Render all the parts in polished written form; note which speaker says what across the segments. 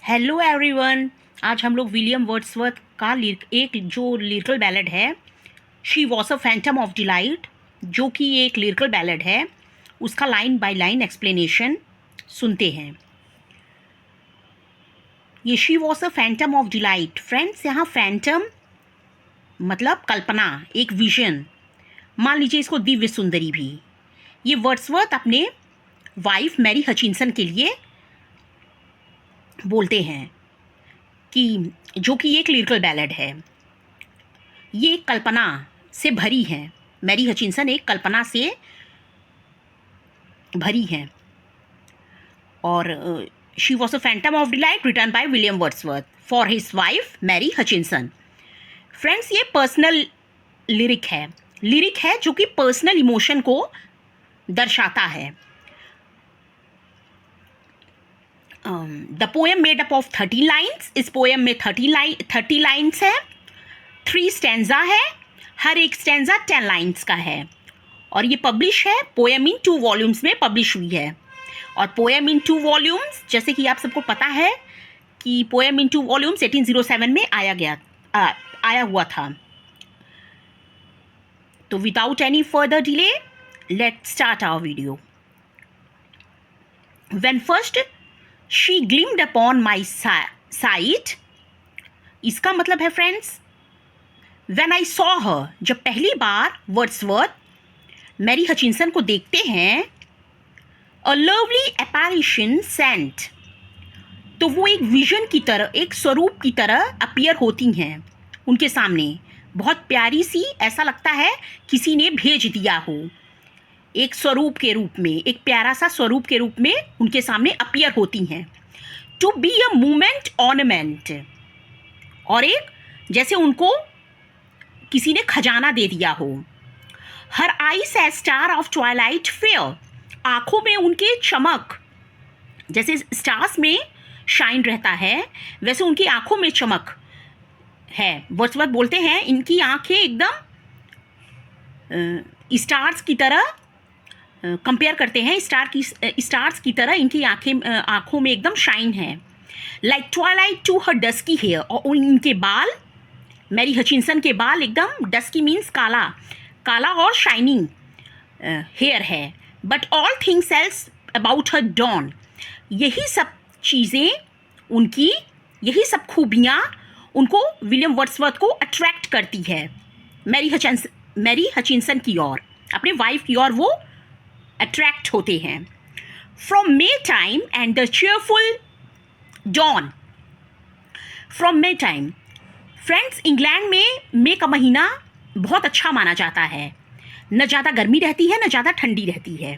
Speaker 1: Hello everyone. आज हम लोग विलियम वर्ड्सवर्थ का एक जो लिरिकल बैलेड है, she was a phantom of delight, जो कि एक लिरिकल बैलेड है, उसका लाइन बाय लाइन एक्सप्लेनेशन सुनते हैं। ये she was a phantom of delight. Friends, यहाँ फैंटम मतलब कल्पना, एक विजन। मान लीजिए इसको दिव्य सुंदरी भी। ये वर्ड्सवर्थ अपने वाइफ मैरी हचिंसन के लिए बोलते हैं कि जो कि एक लिरिकल बैलेड है। ये एक कल्पना से भरी है। मैरी हचिंसन एक कल्पना से भरी है और she was a phantom of delight written by William Wordsworth for his wife Mary Hutchinson. Friends, ये पर्सनल लिरिक है जो कि पर्सनल इमोशन को दर्शाता है। The poem made up of 30 lines. इस पोएम में 30 लाइन्स है, 3 स्टैंजा है, हर एक स्टैंजा 10 लाइन्स का है और ये पब्लिश है, पोएम इन 2 वॉल्यूम्स में पब्लिश हुई है। और पोएम इन 2 वॉल्यूम्स, जैसे कि आप सबको पता है कि पोएम इन 2 वॉल्यूम्स 1807 में आया हुआ था। तो without any further delay, let's start our video. When first she gleamed upon my sight, इसका मतलब है friends, when I saw her, जब पहली बार वर्ड्सवर्थ मैरी हचिंसन को देखते हैं, अ लवली एपैरिशन सेंट, तो वो एक विजन की तरह, एक स्वरूप की तरह अपीयर होती हैं उनके सामने। बहुत प्यारी सी, ऐसा लगता है किसी ने भेज दिया हो। एक स्वरूप के रूप में, एक प्यारा सा स्वरूप के रूप में उनके सामने अपीयर होती हैं। To be a moment ornament, और एक जैसे उनको किसी ने खजाना दे दिया हो। Her eyes a star of Twilight fair, आंखों में उनके चमक, जैसे स्टार्स में शाइन रहता है वैसे उनकी आंखों में चमक है। वर्ड्सवर्थ बोलते हैं इनकी आंखें एकदम स्टार्स की तरह, कंपेयर करते हैं स्टार्स की तरह इनकी आंखों में एकदम शाइन है। Like twilight too her dusky hair, और इनके बाल, मैरी हचिंसन के बाल एकदम डस्की मीन्स काला, काला और शाइनिंग हेयर है। But all things else about her drawn, यही सब चीज़ें उनकी, यही सब खूबियाँ उनको, विलियम वर्ड्सवर्थ को अट्रैक्ट करती है मैरी हचिंसन की ओर, अपने वाइफ की ओर वो अट्रैक्ट होते हैं। From May time and the cheerful dawn, from May time. Friends, England में मई का महीना बहुत अच्छा माना जाता है। न ज़्यादा गर्मी रहती है, न ज़्यादा ठंडी रहती है।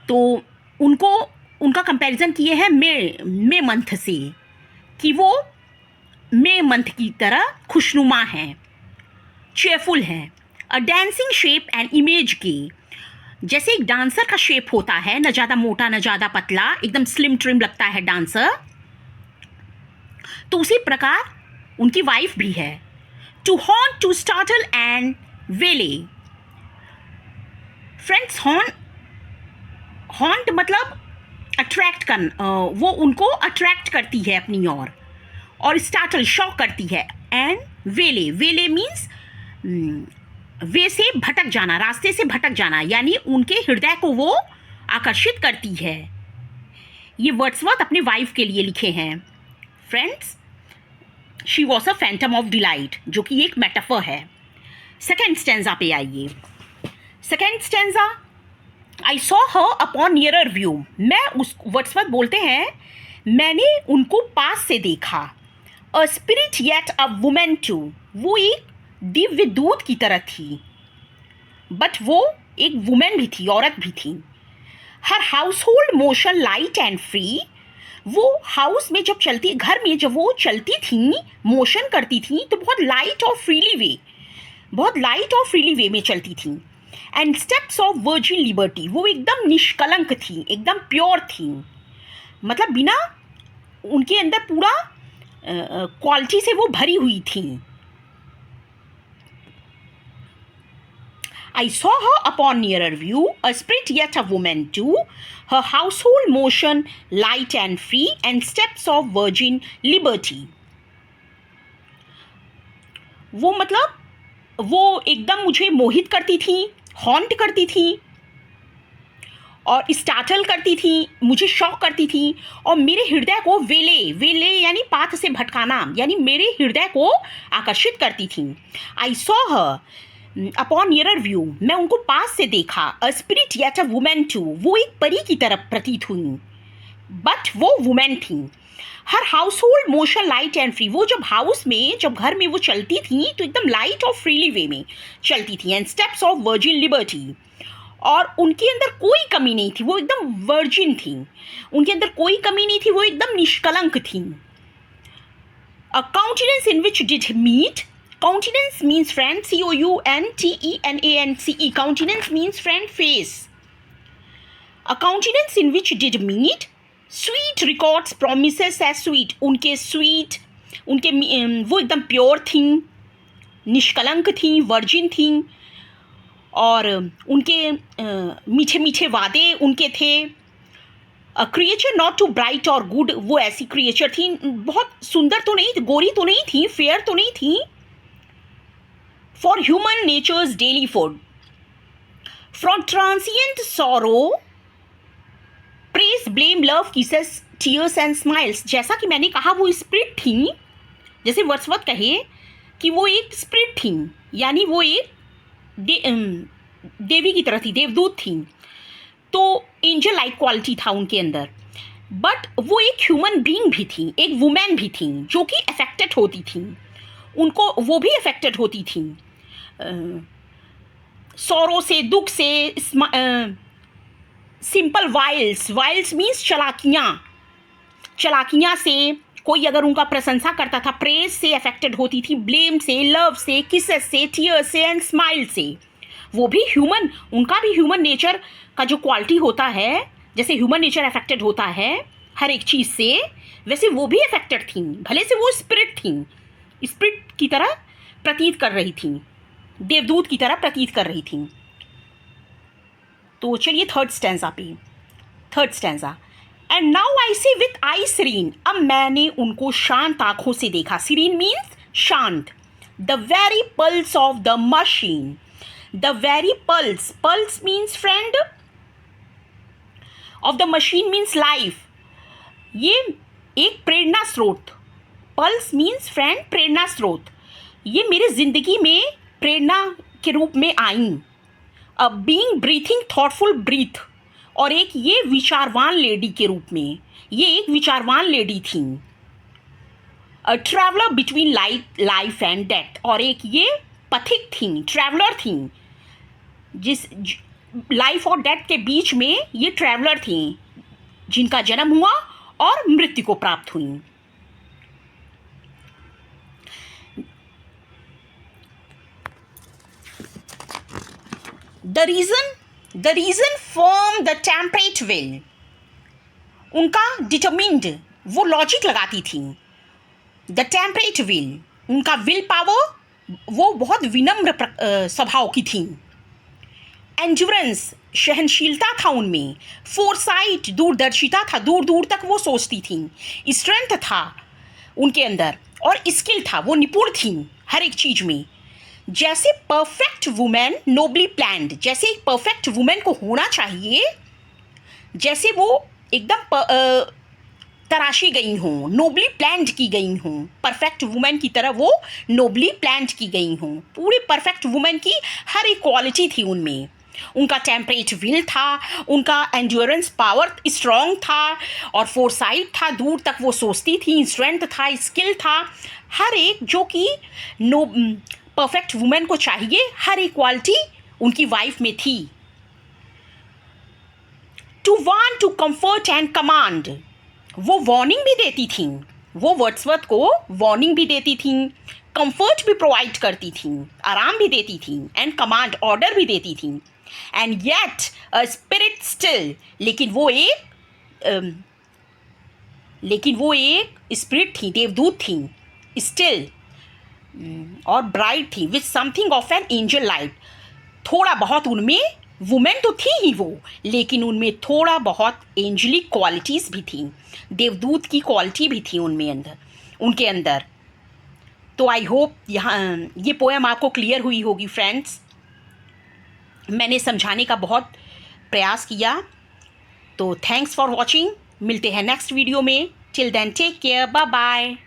Speaker 1: तो उनका कंपैरिजन किए हैं मे मंथ से, कि वो मे मंथ की तरह खुशनुमा हैं, चेयरफुल हैं। अ डांसिंग शेप एंड इमेज की, जैसे एक डांसर का शेप होता है, न ज़्यादा मोटा न ज़्यादा पतला, एकदम स्लिम ट्रिम लगता है डांसर, तो उसी प्रकार उनकी वाइफ भी है। To haunt, to startle and waylay. Friends, haunt मतलब अट्रैक्ट कर, वो उनको अट्रैक्ट करती है अपनी ओर, और स्टार्टल शॉक करती है। एंड वेले मीन्स वे से भटक जाना, रास्ते से भटक जाना, यानी उनके हृदय को वो आकर्षित करती है। ये वर्ड्सवर्थ अपने वाइफ के लिए लिखे हैं। Friends, she was a phantom of delight, जो कि एक मेटाफर है। सेकेंड स्टैंजा पे आइए। Second stanza, I saw her upon nearer view. Wordsworth बोलते हैं मैंने उनको पास से देखा। A spirit yet a woman too, वो एक दिव्य दूत की तरह थी, बट वो एक वुमेन भी थी, औरत भी थी। Her household motion light and free, वो हाउस में जब चलती, घर में जब वो चलती थी, मोशन करती थी, तो बहुत लाइट और फ्रीली वे में चलती थी। And steps of virgin liberty, वो एकदम निष्कलंक थी, एकदम प्योर थी, मतलब बिना, उनके अंदर पूरा क्वालिटी से वो भरी हुई थी। I saw her upon nearer view, a spirit yet a woman too, her household motion light and free, and steps of virgin liberty. वो मतलब वो एकदम मुझे मोहित करती थी, हॉन्ट करती थी और स्टार्टल करती थी, मुझे शॉक करती थी और मेरे हृदय को वेले वेले यानी पाथ से भटकाना, यानी मेरे हृदय को आकर्षित करती थी. I saw her upon nearer view, मैं उनको पास से देखा. A spirit yet a woman too, वो एक परी की तरफ प्रतीत हुई, बट वो वुमेन थी. Her household motion light and free, वो जब हाउस में, जब घर में वो चलती थी तो एकदम लाइट और फ्रीली वे में चलती थी. And steps of virgin liberty, और उनके अंदर कोई कमी नहीं थी, वो एकदम वर्जिन थी, उनके अंदर कोई कमी नहीं थी, वो एकदम निष्कलंक थी. A countenance in which did meet, countenance means friend, COUNTENANCE, countenance means friend, face. A countenance in which did meet, sweet records promises as sweet, उनके स्वीट, उनके वो एकदम प्योर थी, निष्कलंक थी, वर्जिन थी, और उनके मीठे मीठे वादे उनके थे. क्रिएचर नॉट टू ब्राइट और गुड, वो ऐसी क्रिएचर थी, बहुत सुंदर तो नहीं थी, गोरी तो नहीं थी, फेयर तो नहीं थी. For human nature's daily food, from transient sorrow praise blame love kisses tears and smiles. जैसा कि मैंने कहा वो स्पिरिट थी, जैसे वर्ड्सवर्थ कहे कि वो एक स्पिरिट थी, यानी वो एक देवी की तरह थी, देवदूत थी, तो एंजल लाइक क्वालिटी था उनके अंदर. बट वो एक ह्यूमन बीइंग भी थी, एक वुमेन भी थी जो कि अफेक्टेड होती थी, उनको वो भी अफेक्टेड होती थी सौरों से, दुख से. सिंपल वाइल्स, वाइल्स मीन्स चलाकियाँ, चलाकियाँ से कोई अगर उनका प्रशंसा करता था, प्रेज से अफेक्टेड होती थी, ब्लेम से, लव से, किसेस से, टीयर्स से एंड स्माइल से. वो भी ह्यूमन, उनका भी ह्यूमन नेचर का जो क्वालिटी होता है, जैसे ह्यूमन नेचर अफेक्टेड होता है हर एक चीज़ से, वैसे वो भी अफेक्टेड थी, भले से वो स्पिरिट थी, स्पिरिट की तरह प्रतीत कर रही थी, देवदूत की तरह प्रतीत कर रही थी. तो चलिए थर्ड स्टैंजा पे, third stanza. And now I see with eye serene, अब मैंने उनको शांत आंखों से देखा. सीरीन मीन्स शांत. The very pulse of the machine, the very pulse, pulse means friend, of the machine means life. ये एक प्रेरणा स्रोत, पल्स मीन्स फ्रेंड, प्रेरणा स्रोत, ये मेरे जिंदगी में प्रेरणा के रूप में आई. A being breathing thoughtful breath, और एक ये विचारवान लेडी के रूप में, ये एक विचारवान लेडी थी. A traveller between life and death, और एक ये पथिक थी, ट्रैवलर थी, जिस लाइफ और डेथ के बीच में ये ट्रैवलर थी, जिनका जन्म हुआ और मृत्यु को प्राप्त हुई. The reason form the temperate will, उनका डिटरमिन्ड, वो लॉजिक लगाती थी. द टेम्परेट विल, उनका विल पावर, वो बहुत विनम्र स्वभाव की थी. एंड्योरेंस, सहनशीलता था उनमें. फोरसाइट, दूरदर्शिता था, दूर दूर तक वो सोचती थी. स्ट्रेंथ था उनके अंदर, और स्किल था, वो निपुण थी हर एक चीज़ में. जैसे परफेक्ट वुमेन नोबली प्लान्ड, जैसे एक परफेक्ट वुमेन को होना चाहिए, जैसे वो एकदम तराशी गई हों, नोबली प्लान्ड की गई हों, परफेक्ट वुमेन की तरह वो नोबली प्लान्ड की गई हों. पूरी परफेक्ट वुमेन की हर एक क्वालिटी थी उनमें. उनका टेम्परेट विल था, उनका एंड्योरेंस पावर स्ट्रॉन्ग था, और फोरसाइट था, दूर तक वो सोचती थी, स्ट्रेंथ था, स्किल था, हर एक जो कि परफेक्ट वुमेन को चाहिए, हर एक क्वालिटी उनकी वाइफ में थी. To warn, to comfort and command, वो वार्निंग भी देती थी, वो वर्ड्सवर्थ को वार्निंग भी देती थी, कंफर्ट भी प्रोवाइड करती थी, आराम भी देती थी, एंड कमांड, ऑर्डर भी देती थी. And yet a spirit still, लेकिन वो एक स्पिरिट थी, देवदूत थी, स्टिल, और ब्राइट थी, with something of an angel light, थोड़ा बहुत उनमें वुमेन तो थी ही वो, लेकिन उनमें थोड़ा बहुत एंजलिक क्वालिटीज़ भी थी, देवदूत की क्वालिटी भी थी उनके अंदर। तो आई होप यहाँ ये पोएम आपको क्लियर हुई होगी फ्रेंड्स। मैंने समझाने का बहुत प्रयास किया। तो थैंक्स फॉर वॉचिंग, मिलते हैं नेक्स्ट वीडियो में। Till then take care, bye bye.